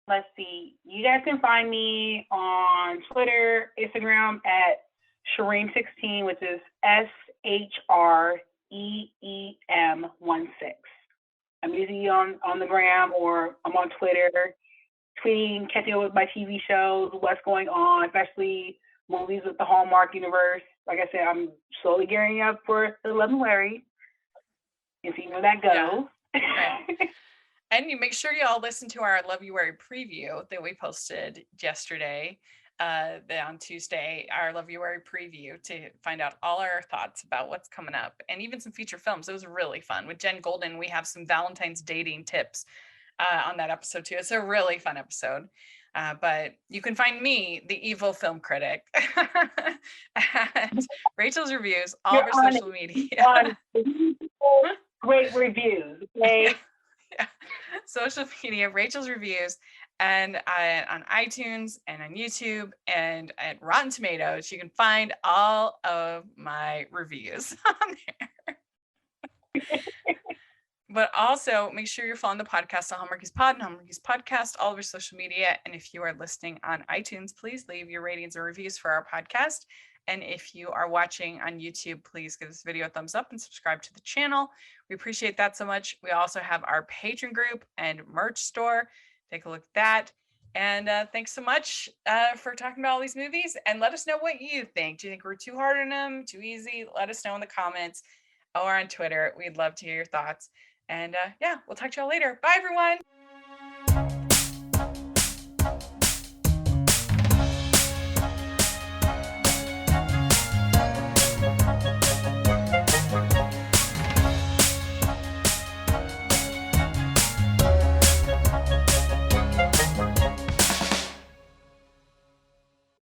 Let's see. You guys can find me on Twitter, Instagram at Shreem16, which is SHREEM16. I'm usually on the gram, or I'm on Twitter, tweeting, catching up with my TV shows, what's going on, especially movies with the Hallmark universe. Like I said, I'm slowly gearing up for the Love and Larry, and see where that goes. Yeah. Right. And you make sure you all listen to our Love You Worry preview that we posted yesterday, on Tuesday, our Love You Worry preview, to find out all our thoughts about what's coming up, and even some feature films. It was really fun. With Jen Golden, we have some Valentine's dating tips on that episode too. It's a really fun episode. But you can find me, the evil film critic, at Rachel's Reviews, all of our social media. Great reviews, okay? Yeah. Social media, Rachel's Reviews, and on iTunes and on YouTube and at Rotten Tomatoes. You can find all of my reviews on there. But also make sure you're following the podcast on Hallmarkies Pod and Hallmarkies Podcast, all of our social media. And if you are listening on iTunes, please leave your ratings and reviews for our podcast. And if you are watching on YouTube, please give this video a thumbs up and subscribe to the channel. We appreciate that so much. We also have our patron group and merch store. Take a look at that. And thanks so much for talking about all these movies. And let us know what you think. Do you think we're too hard on them, too easy? Let us know in the comments or on Twitter. We'd love to hear your thoughts. And yeah, we'll talk to y'all later. Bye, everyone.